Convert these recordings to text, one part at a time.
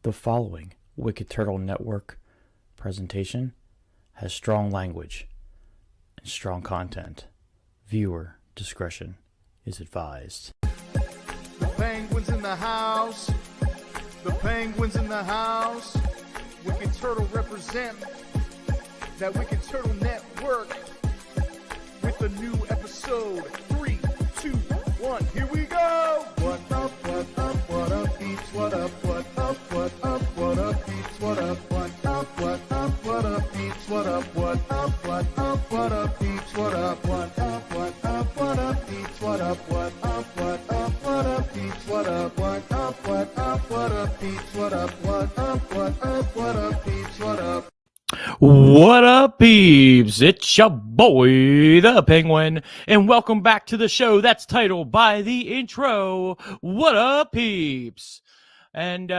The following Wicked Turtle Network presentation has strong language and strong content. Viewer discretion is advised. The penguins in the house. The penguins in the house. Wicked Turtle represent that Wicked Turtle Network with a new episode. 3, 2, 1, here we go! What up, peeps? What up, peeps? What up, peeps? What up, peeps? What up, peeps? What up, peeps? What up, peeps? What up, peeps? What up? What up, peeps? It's your boy, the Penguin, and welcome back to the show that's titled by the intro, What Up, Peeps? And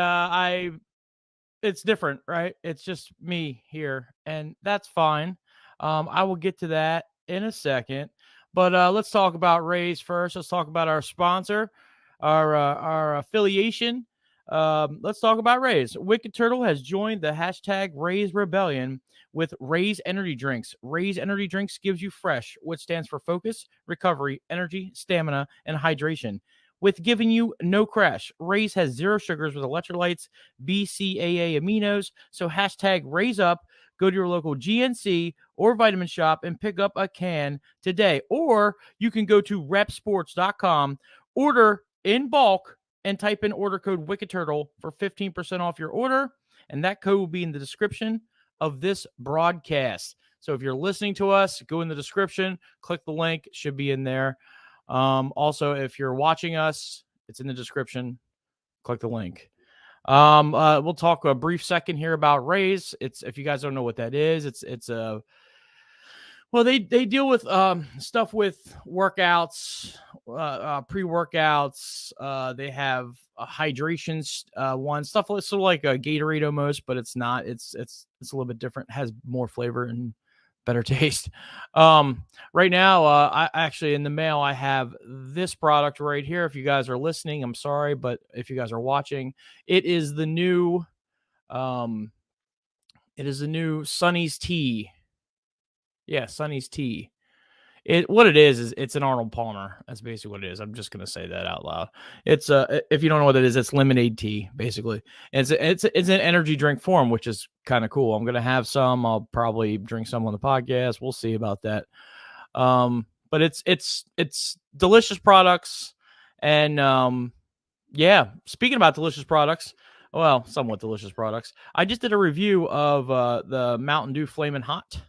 it's different, right? It's just me here, and that's fine. I will get to that in a second, but let's talk about RAZE first. Let's talk about our sponsor, our affiliation. Let's talk about RAZE. Wicked Turtle has joined the hashtag RAZE Rebellion with RAZE Energy Drinks. RAZE Energy Drinks gives you fresh, which stands for focus, recovery, energy, stamina, and hydration. With giving you no crash, RAZE has zero sugars with electrolytes, BCAA aminos. So hashtag RAZE up. Go to your local GNC or vitamin shop and pick up a can today. Or you can go to repsports.com, order in bulk, and type in order code Wicked Turtle for 15% off your order. And that code will be in the description of this broadcast. So if you're listening to us, go in the description, click the link, it should be in there. Also, if you're watching us, it's in the description, click the link. We'll talk a brief second here about RAZE. It's, if you guys don't know what that is, it's a, well, they deal with stuff with workouts, pre-workouts. They have hydrations, one stuff sort of like a Gatorade almost, but it's not. It's a little bit different. It has more flavor and better taste. Right now, I actually in the mail I have this product right here. If you guys are listening, I'm sorry, but if you guys are watching, it is the new Sonny's Tea. Yeah, Sonny's Tea. What it is it's an Arnold Palmer. That's basically what it is. I'm just gonna say that out loud. It's if you don't know what it is, it's lemonade tea, basically. And it's an energy drink form, which is kind of cool. I'm gonna have some. I'll probably drink some on the podcast. We'll see about that. But it's delicious products, and yeah. Speaking about delicious products, well, somewhat delicious products. I just did a review of the Mountain Dew Flamin' Hot.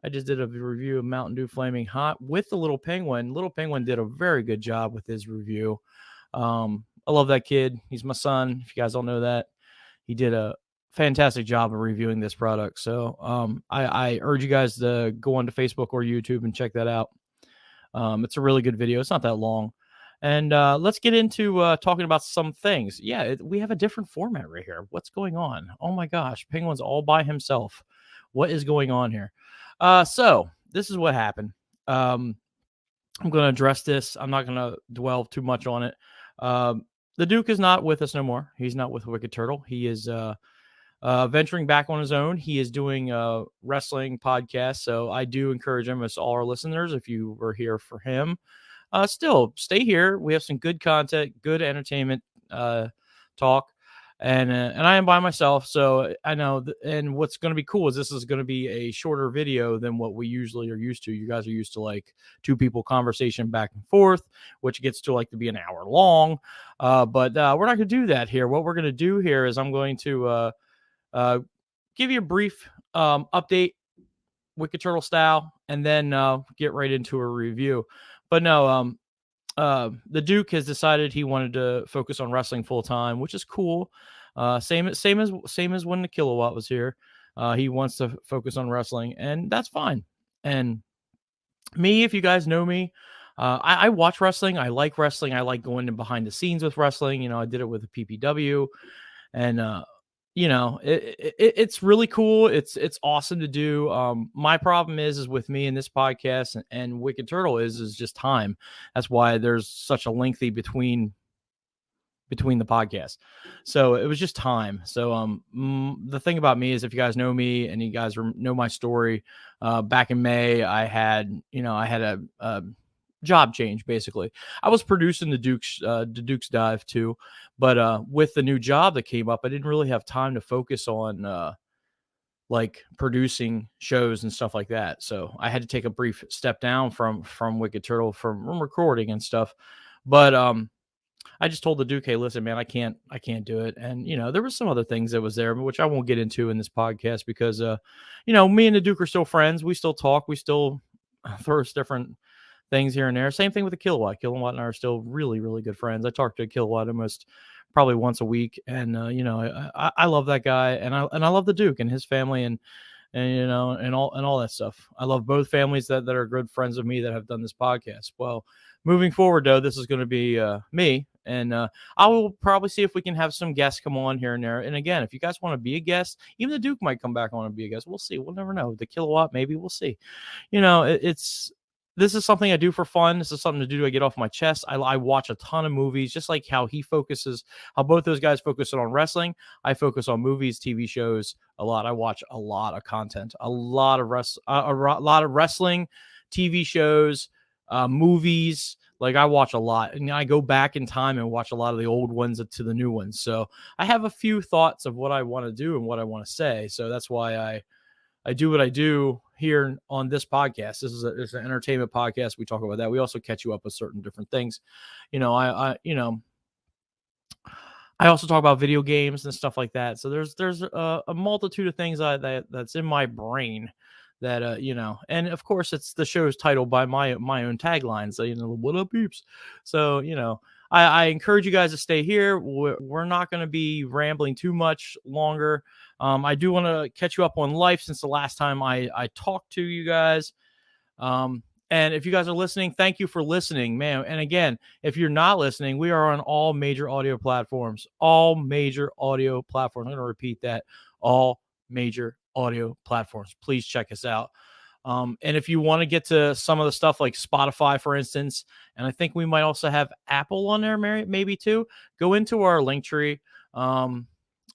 I just did a review of Mountain Dew Flaming Hot with the Little Penguin. Little Penguin did a very good job with his review. I love that kid. He's my son. If you guys don't know that, he did a fantastic job of reviewing this product. So I urge you guys to go onto Facebook or YouTube and check that out. It's a really good video. It's not that long. And let's get into talking about some things. Yeah, we have a different format right here. What's going on? Oh my gosh, Penguin's all by himself. What is going on here? So this is what happened. I'm going to address this. I'm not going to dwell too much on it. The Duke is not with us no more. He's not with Wicked Turtle. He is venturing back on his own. He is doing a wrestling podcast. So I do encourage him, as all our listeners, if you were here for him, still stay here. We have some good content, good entertainment talk. And I am by myself, so I know. And what's going to be cool is this is going to be a shorter video than what we usually are used to. You guys are used to like two people conversation back and forth, which gets to like to be an hour long. But we're not going to do that here. What we're going to do here is I'm going to give you a brief update, Wicked Turtle style, and then get right into a review. But no, the Duke has decided he wanted to focus on wrestling full time, which is cool. Same as when the Kilowatt was here. He wants to focus on wrestling, and that's fine. And me, if you guys know me, I watch wrestling. I like wrestling. I like going in behind the scenes with wrestling. You know, I did it with the PPW, and you know, it's really cool. It's awesome to do. My problem is with me in this podcast and Wicked Turtle is just time. That's why there's such a lengthy between between the podcasts. So it was just time. So the thing about me is, if you guys know me and you guys know my story, back in May, I had a job change. Basically, I was producing the Duke's Dive too, but with the new job that came up, I didn't really have time to focus on like producing shows and stuff like that. So I had to take a brief step down from Wicked Turtle, from recording and stuff. But I just told the Duke, hey, listen, man, I can't do it. And there was some other things that was there, which I won't get into in this podcast, because me and the Duke are still friends. We still talk. We still throw different things here and there. Same thing with the Kilowatt. Kilowatt and I are still really, really good friends. I talk to Kilowatt almost probably once a week, and I love that guy, and I love the Duke and his family, and all that stuff. I love both families that are good friends of me that have done this podcast. Well, moving forward though, this is going to be me, and I will probably see if we can have some guests come on here and there. And again, if you guys want to be a guest, even the Duke might come back on and be a guest. We'll see. We'll never know. The Kilowatt, maybe. We'll see. This is something I do for fun. This is something to do to get off my chest. I watch a ton of movies, just like how both those guys focus on wrestling. I focus on movies, TV shows a lot. I watch a lot of content, a lot of wrestling, TV shows, movies. Like, I watch a lot, and I go back in time and watch a lot of the old ones to the new ones. So I have a few thoughts of what I want to do and what I want to say. So that's why I do what I do here on this podcast. This is an entertainment podcast. We talk about that. We also catch you up with certain different things. I also talk about video games and stuff like that. So there's a multitude of things that's in my brain that and of course it's the show's titled by my own tagline. So what up, peeps? So I encourage you guys to stay here. We're not going to be rambling too much longer. I do want to catch you up on life since the last time I talked to you guys. And if you guys are listening, thank you for listening, man. And again, if you're not listening, we are on all major audio platforms. All major audio platforms. I'm going to repeat that. All major audio platforms. Please check us out. And if you want to get to some of the stuff like Spotify, for instance, and I think we might also have Apple on there, maybe too, go into our link tree.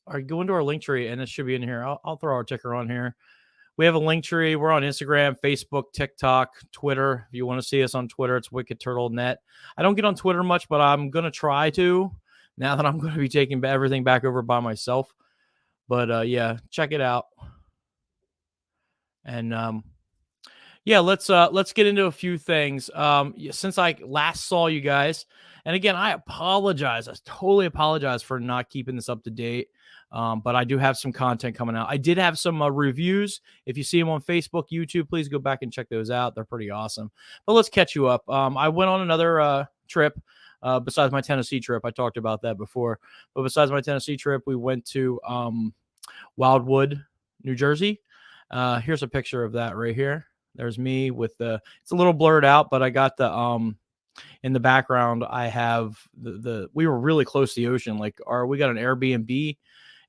Or go into our link tree, and it should be in here. I'll throw our ticker on here. We have a link tree. We're on Instagram, Facebook, TikTok, Twitter. If you want to see us on Twitter, it's Wicked Turtle Net. I don't get on Twitter much, but I'm going to try to, now that I'm going to be taking everything back over by myself. But yeah, check it out. And let's get into a few things. Since I last saw you guys, and again, I apologize. I totally apologize for not keeping this up to date. But I do have some content coming out. I did have some reviews. If you see them on Facebook, YouTube, please go back and check those out. They're pretty awesome. But let's catch you up. I went on another trip besides my Tennessee trip. I talked about that before. But besides my Tennessee trip, we went to Wildwood, New Jersey. Here's a picture of that right here. There's me with it's a little blurred out, but I got the in the background, I have we were really close to the ocean. We got an Airbnb,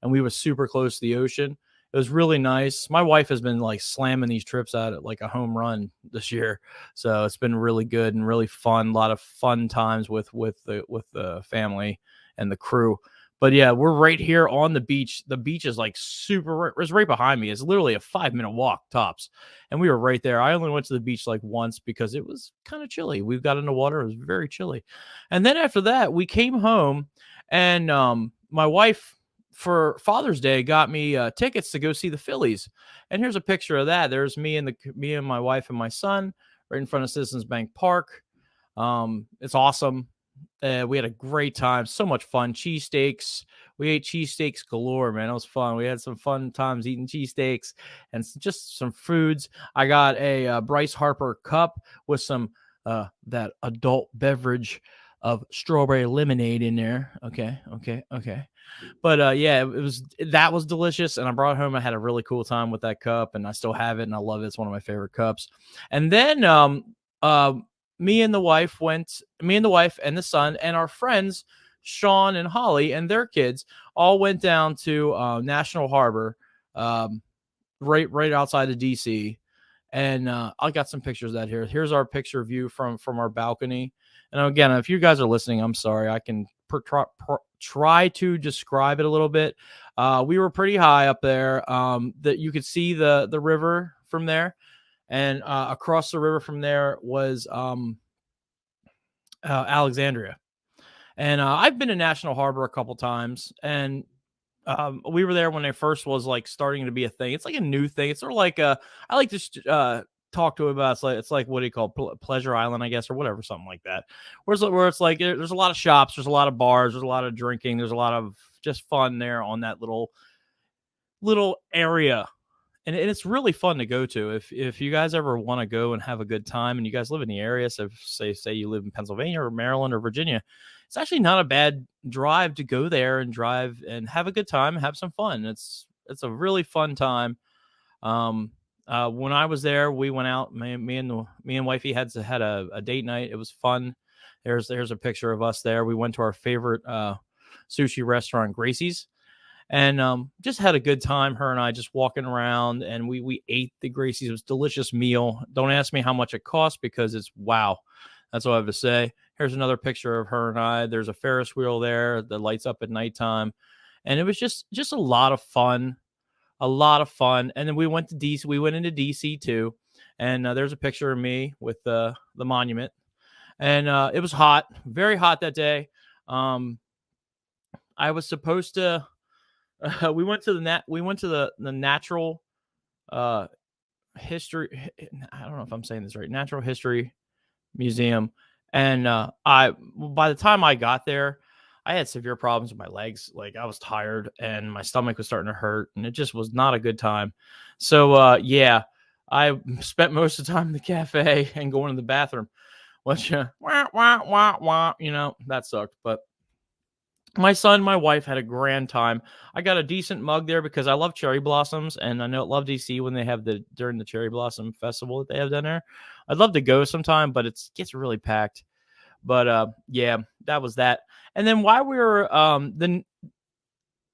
and we were super close to the ocean. It was really nice. My wife has been slamming these trips out at like a home run this year. So it's been really good and really fun. A lot of fun times with the family and the crew. But yeah, we're right here on the beach. The beach is it's right behind me. It's literally a 5-minute walk tops. And we were right there. I only went to the beach once because it was kind of chilly. We got in the water. It was very chilly. And then after that, we came home, and my wife, for Father's Day, got me tickets to go see the Phillies. And here's a picture of that. There's me and my wife and my son right in front of Citizens Bank Park. It's awesome. We had a great time. So much fun. Cheesesteaks. We ate cheesesteaks galore, man. It was fun. We had some fun times eating cheesesteaks and just some foods. I got a Bryce Harper cup with some that adult beverage of strawberry lemonade in there. Okay. But yeah, that was delicious, and I brought it home. I had a really cool time with that cup, and I still have it, and I love it. It's one of my favorite cups. And then me and the wife and the son and our friends Sean and Holly and their kids all went down to National Harbor, right outside of DC. And I got some pictures of that here. Here's our picture view from our balcony. And again, if you guys are listening, I'm sorry. I can try to describe it a little bit. We were pretty high up there. That you could see the river from there, and across the river from there was Alexandria. And I've been to National Harbor a couple times, and we were there when it first was like starting to be a thing. It's like a new thing. It's sort of like I like to talk to about. It's like what do you call Pleasure Island, I guess, or whatever, something like that. Where it's like there's a lot of shops, there's a lot of bars, there's a lot of drinking, there's a lot of just fun there on that little area. And it's really fun to go to. If you guys ever want to go and have a good time, and you guys live in the area, so say you live in Pennsylvania or Maryland or Virginia, it's actually not a bad drive to go there and drive and have a good time, have some fun. It's a really fun time. When I was there, we went out. Me and wifey had a date night. It was fun. There's a picture of us there. We went to our favorite sushi restaurant, Gracie's. And just had a good time, her and I, just walking around, and we ate the Gracie's. It was a delicious meal. Don't ask me how much it cost, because it's wow. That's all I have to say. Here's another picture of her and I. There's a Ferris wheel there that lights up at nighttime, and it was just a lot of fun, And then we went to DC. We went into DC too, and there's a picture of me with the monument, and it was hot, very hot that day. I was supposed to. We went to the natural history. I don't know if I'm saying this right. Natural History Museum, and by the time I got there, I had severe problems with my legs. Like, I was tired, and my stomach was starting to hurt, and it just was not a good time. So yeah, I spent most of the time in the cafe and going to the bathroom, which that sucked, but. My son and my wife had a grand time. I got a decent mug there because I love cherry blossoms, and I love DC when they have during the cherry blossom festival that they have down there. I'd love to go sometime, but it gets really packed. But yeah, that was that. And then while we were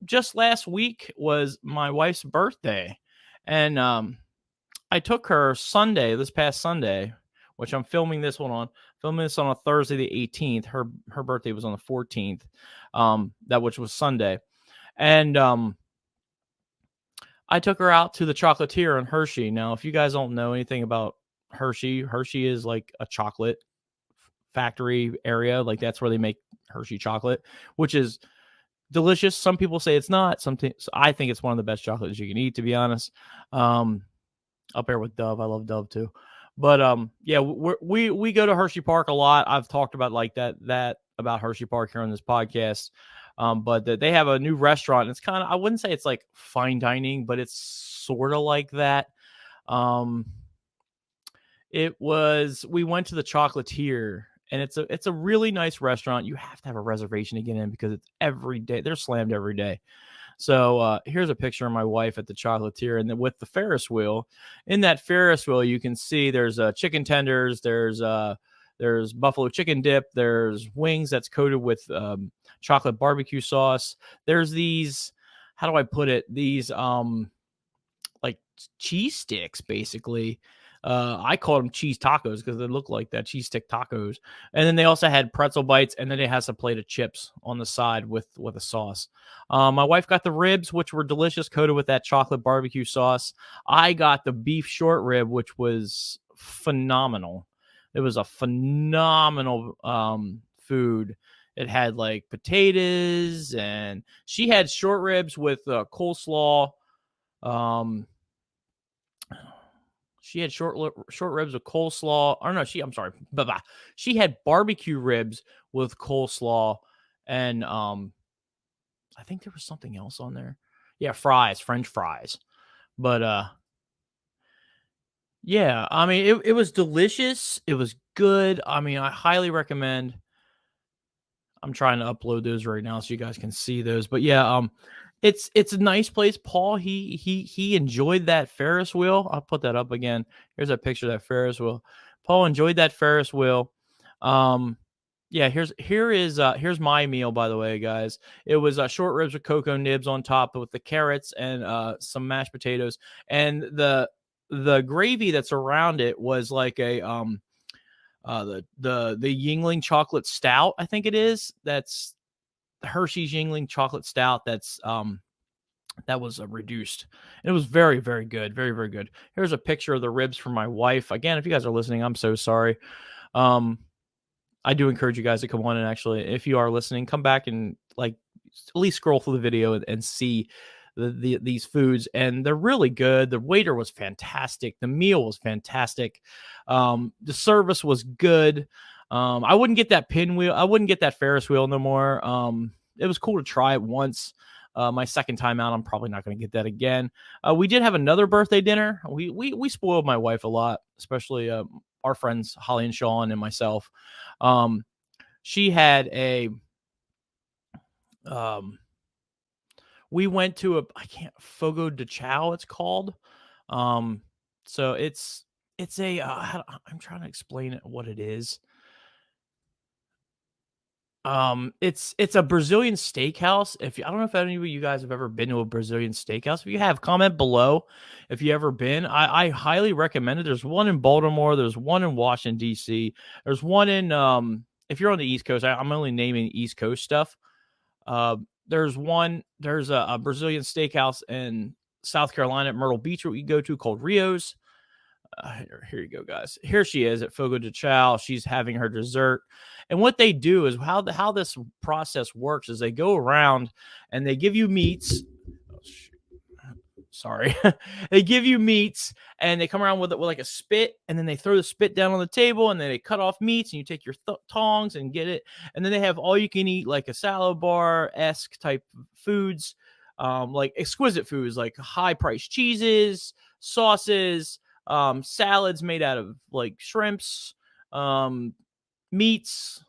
just last week was my wife's birthday, and I took her this past Sunday, which I'm filming this on a Thursday the 18th. Her birthday was on the 14th, which was Sunday. And I took her out to the chocolatier in Hershey. Now, if you guys don't know anything about Hershey is like a chocolate factory area. Like, that's where they make Hershey chocolate, which is delicious. Some people say it's not. I think it's one of the best chocolates you can eat, to be honest. Up there with Dove. I love Dove too. But yeah, we go to Hershey Park a lot. I've talked about like that about Hershey Park here on this podcast. But they have a new restaurant. It's kind of, I wouldn't say it's like fine dining, but it's sort of like that. We went to the Chocolatier, and it's a really nice restaurant. You have to have a reservation to get in because it's every day. They're slammed every day. So here's a picture of my wife at the Chocolatier, and then with the Ferris wheel. In that Ferris wheel, you can see there's chicken tenders, there's buffalo chicken dip, there's wings that's coated with chocolate barbecue sauce. There's these, how do I put it? These like cheese sticks, basically. I called them cheese tacos because they look like that, cheese stick tacos. And then they also had pretzel bites, and then it has a plate of chips on the side with a sauce. My wife got the ribs, which were delicious, coated with that chocolate barbecue sauce. I got the beef short rib, which was phenomenal. It was a phenomenal food. It had like potatoes, and she had short ribs with coleslaw. She had short ribs with coleslaw. Or no, I'm sorry. She had barbecue ribs with coleslaw, and I think there was something else on there. Yeah, French fries. But yeah, I mean, it was delicious. It was good. I mean, I highly recommend. I'm trying to upload those right now so you guys can see those. But yeah, it's a nice place. Paul, he enjoyed that Ferris wheel. I'll put that up again. Here's a picture of that Ferris wheel. Paul enjoyed that Ferris wheel. Yeah, here's my meal, by the way, guys. It was short ribs with cocoa nibs on top with the carrots and some mashed potatoes, and the gravy that's around it was like a the Yingling chocolate stout, I think it is. That's Hershey's Yingling chocolate stout that was reduced. It was very, very good. Very, very good. Here's a picture of the ribs from my wife. Again, if you guys are listening, I'm so sorry. I do encourage you guys to come on and actually, if you are listening, come back and like at least scroll through the video and see these foods, and they're really good. The waiter was fantastic. The meal was fantastic. The service was good. I wouldn't get that pinwheel. I wouldn't get that Ferris wheel no more. It was cool to try it once. My second time out, I'm probably not going to get that again. We did have another birthday dinner. We spoiled my wife a lot, especially our friends Holly and Sean and myself. She had a we went to Fogo de Chao, it's called. So it's a I'm trying to explain it what it is. It's a Brazilian steakhouse. I don't know if any of you guys have ever been to a Brazilian steakhouse. If you have, comment below if you ever been. I highly recommend it. There's one in Baltimore. There's one in Washington D.C. There's one in if you're on the East Coast. I'm only naming East Coast stuff. There's a Brazilian steakhouse in South Carolina at Myrtle Beach where you go to called Rio's. Here you go, guys. Here she is at Fogo de Chao. She's having her dessert. And what they do is how this process works is they go around and they give you meats. Oh, shoot. Sorry. They give you meats and they come around with like a spit, and then they throw the spit down on the table, and then they cut off meats, and you take your tongs and get it. And then they have all you can eat, like a salad bar-esque type foods, like exquisite foods, like high priced cheeses, sauces, salads made out of like shrimps, meats,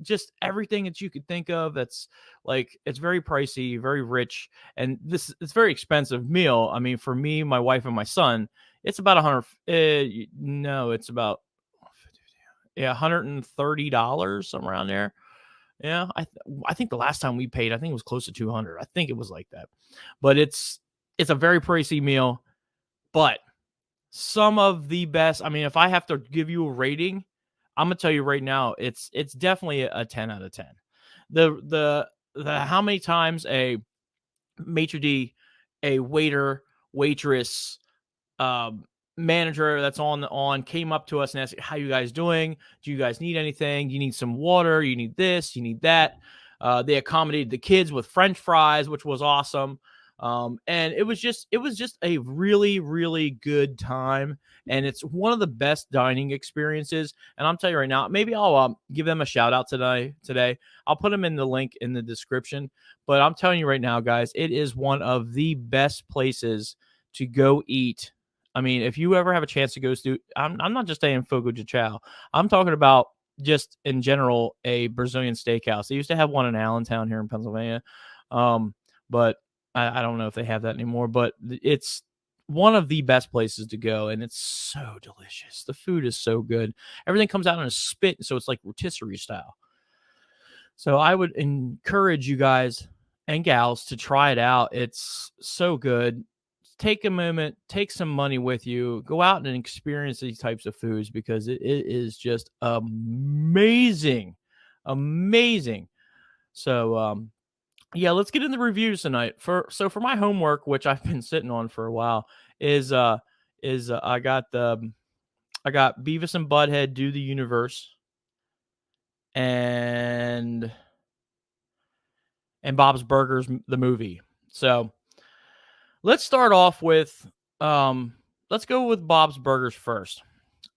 just everything that you could think of. That's like, it's very pricey, very rich, and it's very expensive meal. I mean, for me, my wife, and my son, it's about it's about $130, somewhere around there. Yeah, I think the last time we paid, I think it was close to 200. I think it was like that. But it's a very pricey meal, but some of the best. I mean, if I have to give you a rating, I'm gonna tell you right now, it's definitely a 10 out of 10. The how many times a maitre d', a waiter, waitress, manager that's on came up to us and asked, how you guys doing? Do you guys need anything? You need some water? You need this? You need that? They accommodated the kids with French fries, which was awesome. And it was just a really, really good time. And it's one of the best dining experiences. And I'm telling you right now, maybe I'll give them a shout out today. I'll put them in the link in the description. But I'm telling you right now, guys, it is one of the best places to go eat. I mean, if you ever have a chance to go to, I'm not just saying Fogo de Chao. I'm talking about just in general a Brazilian steakhouse. They used to have one in Allentown here in Pennsylvania, but I don't know if they have that anymore. But it's one of the best places to go, and it's so delicious. The food is so good. Everything comes out in a spit, so it's like rotisserie style. So I would encourage you guys and gals to try it out. It's so good. Take a moment, take some money with you, go out and experience these types of foods, because it is just amazing. So, yeah, let's get in the reviews tonight. For my homework, which I've been sitting on for a while, is I got Beavis and Butthead Do the Universe, and Bob's Burgers the movie. So let's start off with let's go with Bob's Burgers first.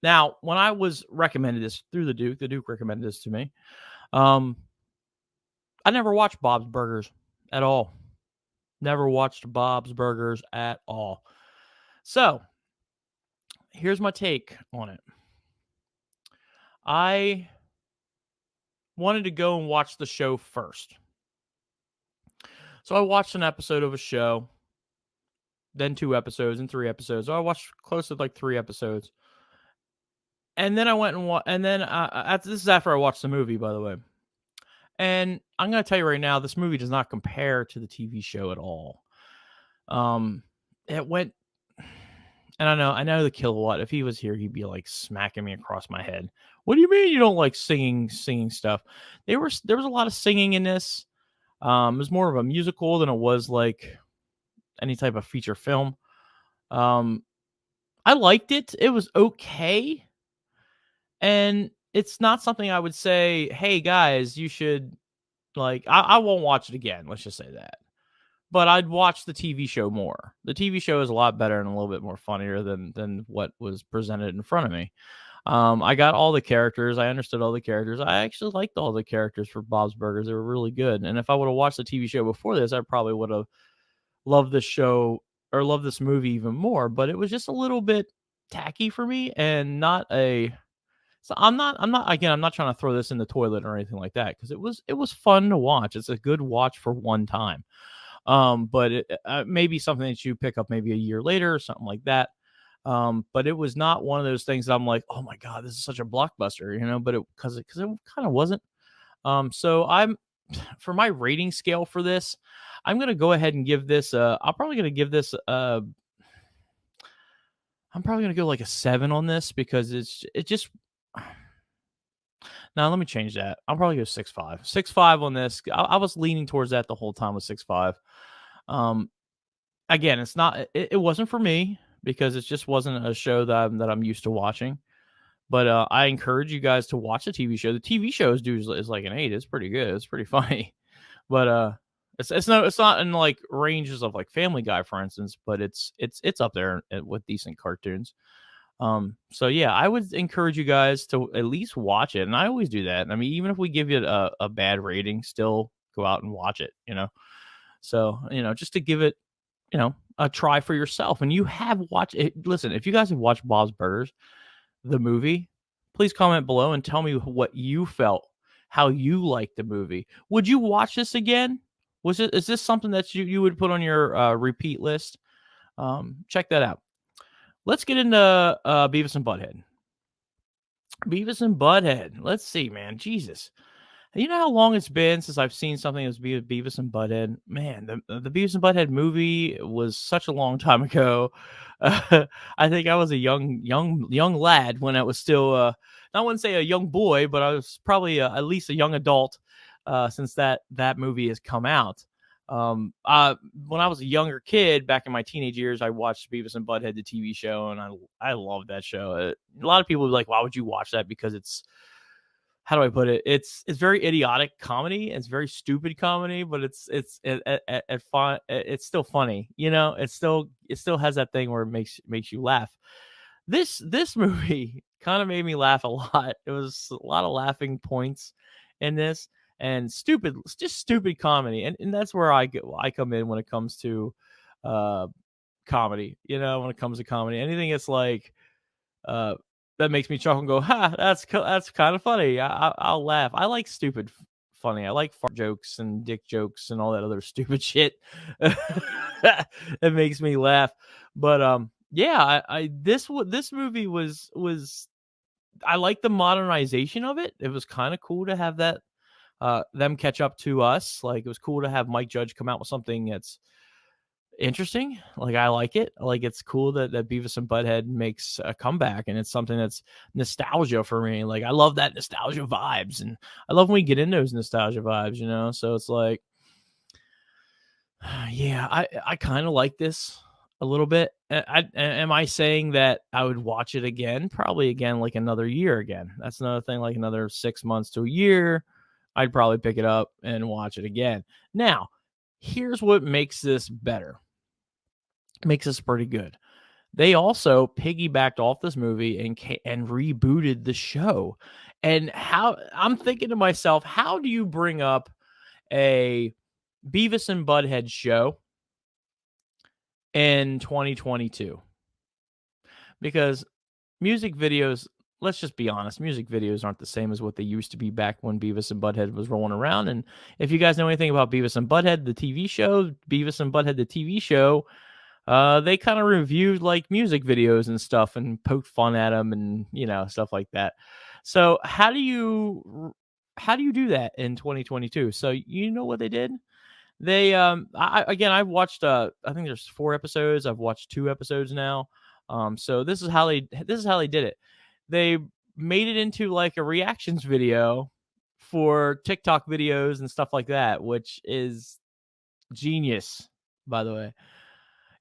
Now, when I was recommended this through the Duke recommended this to me. I never watched Bob's Burgers at all. Never watched Bob's Burgers at all. So, here's my take on it. I wanted to go and watch the show first. So I watched an episode of a show, then 2 episodes and 3 episodes. So I watched close to like 3 episodes. And then I went and this is after I watched the movie, by the way. And I'm going to tell you right now, this movie does not compare to the TV show at all. It went, and I know the Kilowatt, if he was here, he'd be like smacking me across my head. What do you mean you don't like singing stuff? There was a lot of singing in this. It was more of a musical than it was like any type of feature film. Um, I liked it. It was okay. And it's not something I would say, hey guys, you should like, I won't watch it again. Let's just say that. But I'd watch the TV show more. The TV show is a lot better and a little bit more funnier than what was presented in front of me. I got all the characters. I understood all the characters. I actually liked all the characters for Bob's Burgers. They were really good. And if I would have watched the TV show before this, I probably would have loved this show or loved this movie even more. But it was just a little bit tacky for me and not a. So I'm not trying to throw this in the toilet or anything like that because it was fun to watch. It's a good watch for one time. But it maybe something that you pick up maybe a year later or something like that. But it was not one of those things that I'm like, oh my god, this is such a blockbuster, But it kind of wasn't. So I'm for my rating scale for this, I'm gonna go ahead and give this. I'm probably gonna give this. I'm probably gonna go like a 7 on this because it just. Now let me change that. I'll probably go 6.5. 6.5 on this. I was leaning towards that the whole time with 6.5. Um, Again, it wasn't for me because it just wasn't a show that I'm used to watching. But I encourage you guys to watch the TV show. The TV show is like an 8. It's pretty good. It's pretty funny. But it's not in like ranges of like Family Guy, for instance. But it's up there with decent cartoons. So yeah, I would encourage you guys to at least watch it, and I always do that. I mean, even if we give it a bad rating, still go out and watch it. So just to give it a try for yourself. And you have watched it. Listen, if you guys have watched Bob's Burgers, the movie, please comment below and tell me what you felt, how you liked the movie. Would you watch this again? Is this something that you would put on your repeat list? Check that out. Let's get into Beavis and Butthead. Beavis and Butthead. Let's see, man. Jesus. You know how long it's been since I've seen something that's Beavis and Butthead? Man, the Beavis and Butthead movie was such a long time ago. I think I was a young lad when I was still, I wouldn't say a young boy, but I was probably at least a young adult since that movie has come out. When I was a younger kid, back in my teenage years, I watched Beavis and Butthead, the TV show, and I loved that show. A lot of people would be like, "Why would you watch that?" Because it's, how do I put it? It's very idiotic comedy. It's very stupid comedy, but it's fun. It's still funny, It still has that thing where it makes you laugh. This movie kind of made me laugh a lot. It was a lot of laughing points in this, and just stupid comedy, and that's where I come in when it comes to comedy. When it comes to comedy, anything that's like that makes me chuckle and go, ha, that's kind of funny. I'll laugh. I like stupid funny. I like fart jokes and dick jokes and all that other stupid shit. It makes me laugh. But yeah, this movie was I like the modernization of it. It was kind of cool to have that them catch up to us. Like, it was cool to have Mike Judge come out with something that's interesting. Like, I like it. Like, it's cool that Beavis and Butthead makes a comeback, and it's something that's nostalgia for me. Like, I love that nostalgia vibes, and I love when we get into those nostalgia vibes, so it's like, yeah, I kind of like this a little bit. Am I saying that I would watch it again? Probably again, like another year again. That's another thing, like another 6 months to a year, I'd probably pick it up and watch it again. Now, here's what makes this better. Makes this pretty good. They also piggybacked off this movie and rebooted the show. And how I'm thinking to myself, how do you bring up a Beavis and Butthead show in 2022? Because music videos, let's just be honest, music videos aren't the same as what they used to be back when Beavis and Butthead was rolling around. And if you guys know anything about Beavis and Butthead, the TV show, they kind of reviewed like music videos and stuff and poked fun at them and stuff like that. So how do you do that in 2022? So you know what they did? They I've watched I think there's 4 episodes. I've watched 2 episodes now. So this is how they did it. They made it into like a reactions video for TikTok videos and stuff like that, which is genius, by the way.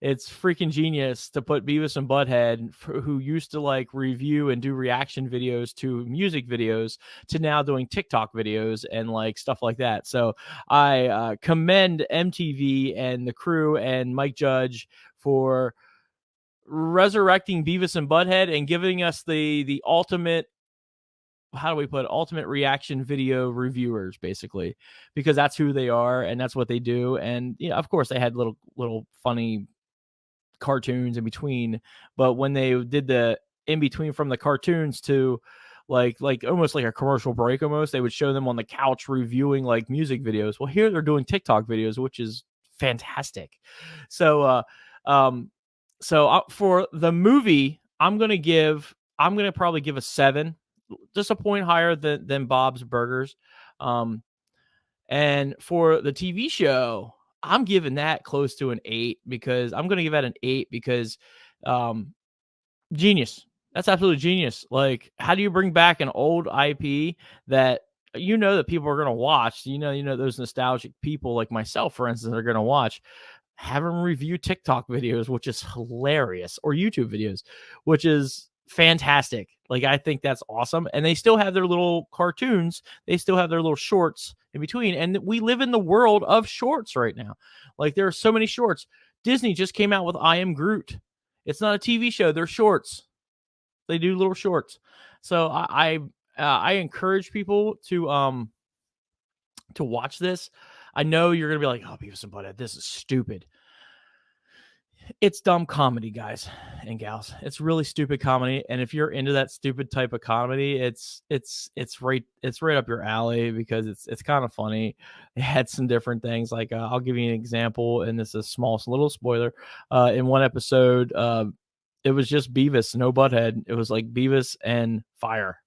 It's freaking genius to put Beavis and Butthead, who used to like review and do reaction videos to music videos, to now doing TikTok videos and like stuff like that. So I commend MTV and the crew and Mike Judge for resurrecting Beavis and Butthead and giving us the ultimate, how do we put it, ultimate reaction video reviewers, basically, because that's who they are and that's what they do. And yeah, of course they had little funny cartoons in between, but when they did the in between from the cartoons to like almost like a commercial break, almost, they would show them on the couch reviewing like music videos. Well, here they're doing TikTok videos, which is fantastic. So for the movie, I'm gonna probably give a 7, just a point higher than Bob's Burgers. And for the TV show, I'm giving that close to an 8, because I'm going to give that an 8 because genius. That's absolutely genius. Like, how do you bring back an old IP that that people are going to watch? Those nostalgic people like myself, for instance, are going to watch. Have them review TikTok videos, which is hilarious, or YouTube videos, which is fantastic. Like, I think that's awesome. And they still have their little cartoons. They still have their little shorts in between. And we live in the world of shorts right now. Like, there are so many shorts. Disney just came out with I Am Groot. It's not a TV show. They're shorts. They do little shorts. So I encourage people to watch this. I know you're going to be like, oh, Beavis and Butthead, this is stupid. It's dumb comedy, guys and gals. It's really stupid comedy, and if you're into that stupid type of comedy, it's right up your alley, because it's kind of funny. It had some different things. Like, I'll give you an example, and this is a little spoiler. In one episode, it was just Beavis, no Butthead. It was like Beavis and fire.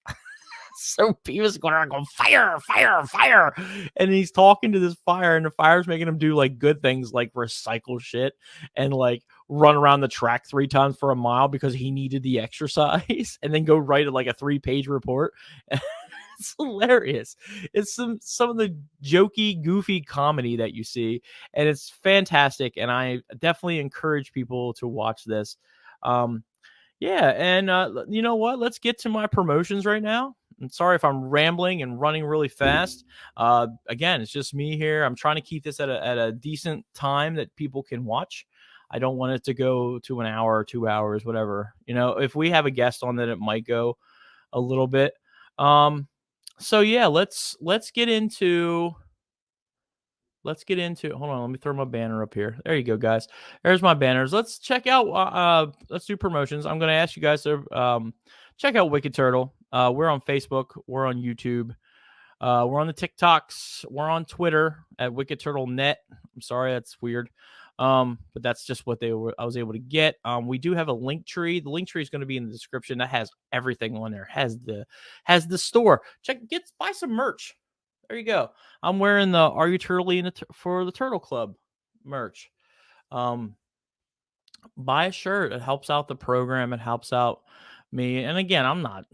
So Beavis going around going, fire, fire, fire. And he's talking to this fire, and the fire's making him do like good things like recycle shit and like run around the track 3 times for a mile because he needed the exercise, and then go write like a 3-page report. It's hilarious. It's some of the jokey, goofy comedy that you see, and it's fantastic. And I definitely encourage people to watch this. Yeah, and you know what? Let's get to my promotions right now. I'm sorry if I'm rambling and running really fast. Again, it's just me here. I'm trying to keep this at a decent time that people can watch. I don't want it to go to an hour or 2 hours, whatever. If we have a guest on, that it might go a little bit. So yeah, let's get into. Hold on, let me throw my banner up here. There you go, guys. There's my banners. Let's check out, let's do promotions. I'm going to ask you guys to check out Wicked Turtle. We're on Facebook. We're on YouTube. We're on the TikToks. We're on Twitter at Wicked Turtle Net. I'm sorry, that's weird. But that's just what I was able to get. We do have a link tree. The link tree is going to be in the description. That has everything on there. Has the store. Buy some merch. There you go. I'm wearing the Are You Turtly for the Turtle Club merch. Buy a shirt. It helps out the program. It helps out me. And again, I'm going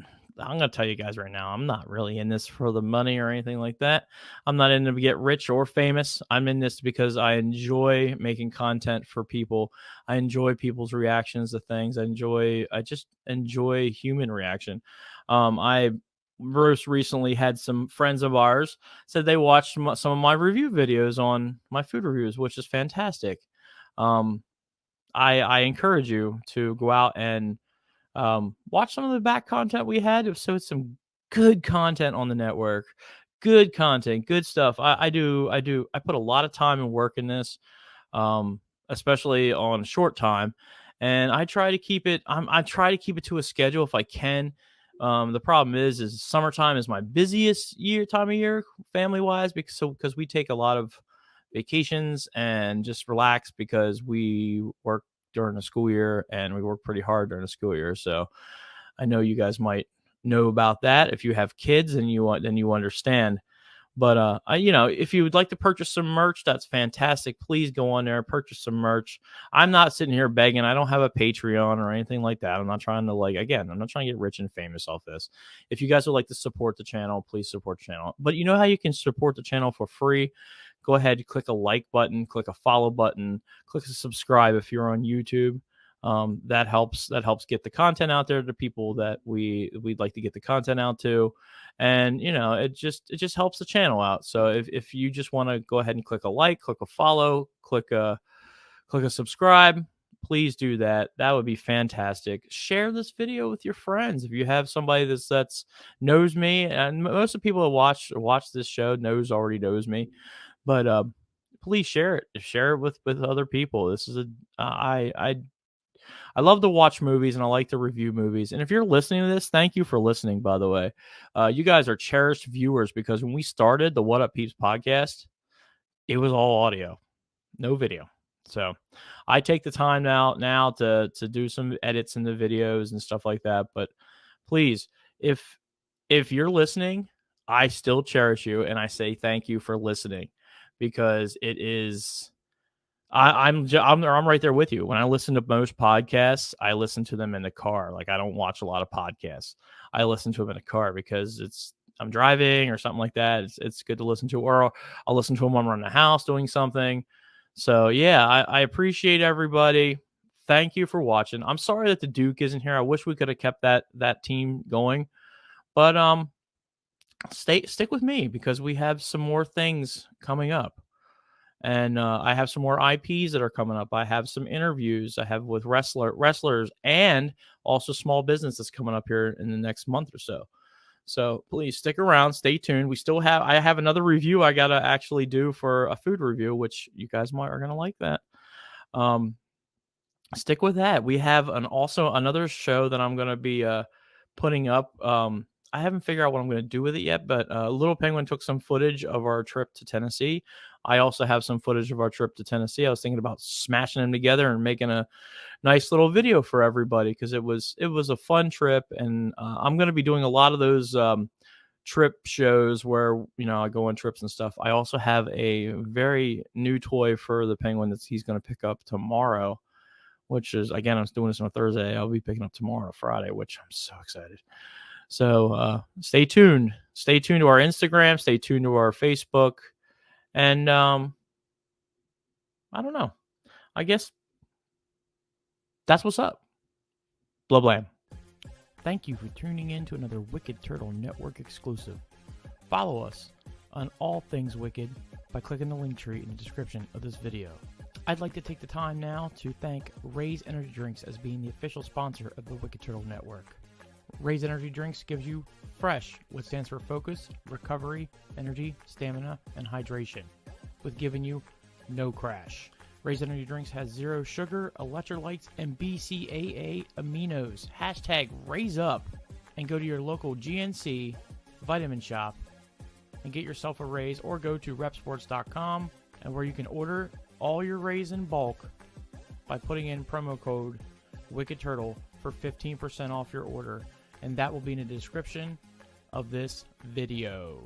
to tell you guys right now, I'm not really in this for the money or anything like that. I'm not in to get rich or famous. I'm in this because I enjoy making content for people. I enjoy people's reactions to things. I just enjoy human reaction. I most recently had some friends of ours said they watched some of my review videos on my food reviews, which is fantastic. I encourage you to go out and watch some of the back content we had. So it's some good content on the network, good content, good stuff. I put a lot of time and work in this, especially on short time, and I try to keep it. I try to keep it to a schedule if I can. The problem is summertime is my busiest time of year, family wise, because we take a lot of vacations and just relax because we work during the school year and we work pretty hard during the school year. So I know you guys might know about that. If you have kids and then you understand, But if you would like to purchase some merch, that's fantastic. Please go on there and purchase some merch. I'm not sitting here begging. I don't have a Patreon or anything like that. I'm not trying to I'm not trying to get rich and famous off this. If you guys would like to support the channel, please support the channel. But you know how you can support the channel for free? Go ahead, click a like button, click a follow button, click a subscribe if you're on YouTube. That helps get the content out there to people that we'd like to get the content out to. And it just helps the channel out. So if you just want to go ahead and click a like, click a follow, click a subscribe, please do that. That would be fantastic. Share this video with your friends. If you have somebody that's knows me, and most of the people that watch this show already knows me, but please share it with other people. This is I love to watch movies and I like to review movies. And if you're listening to this, thank you for listening, by the way. You guys are cherished viewers, because when we started the What Up Peeps podcast, it was all audio, no video. So I take the time now to do some edits in the videos and stuff like that. But please, if you're listening, I still cherish you and I say thank you for listening, because it is... I'm right there with you. When I listen to most podcasts, I listen to them in the car. Like, I don't watch a lot of podcasts. I listen to them in the car because I'm driving or something like that. It's good to listen to, or I'll listen to them when I'm around the house doing something. So yeah, I appreciate everybody. Thank you for watching. I'm sorry that the Duke isn't here. I wish we could have kept that team going, but stick with me, because we have some more things coming up. And I have some more IPs that are coming up. I have some interviews I have with wrestlers, and also small business that's coming up here in the next month or so. So please stick around, stay tuned. I have another review I got to actually do for a food review, which you guys are going to like that. Stick with that. We have also another show that I'm going to be putting up. I haven't figured out what I'm going to do with it yet, but Little Penguin took some footage of our trip to Tennessee. I also have some footage of our trip to Tennessee. I was thinking about smashing them together and making a nice little video for everybody, because it was a fun trip. And I'm going to be doing a lot of those trip shows where, I go on trips and stuff. I also have a very new toy for the Penguin that he's going to pick up tomorrow, which is, again, I'm doing this on a Thursday. I'll be picking up tomorrow, Friday, which I'm so excited. So stay tuned. Stay tuned to our Instagram. Stay tuned to our Facebook. And I don't know. I guess that's what's up. Blah, blah. Thank you for tuning in to another Wicked Turtle Network exclusive. Follow us on all things Wicked by clicking the link tree in the description of this video. I'd like to take the time now to thank RAZE Energy Drinks as being the official sponsor of the Wicked Turtle Network. RAZE Energy Drinks gives you FRESH, which stands for Focus, Recovery, Energy, Stamina, and Hydration, with giving you no crash. RAZE Energy Drinks has 0 sugar, electrolytes, and BCAA aminos. Hashtag Raise Up, and go to your local GNC vitamin shop and get yourself a RAZE, or go to repsports.com, and where you can order all your RAZE in bulk by putting in promo code Wicked Turtle for 15% off your order. And that will be in the description of this video.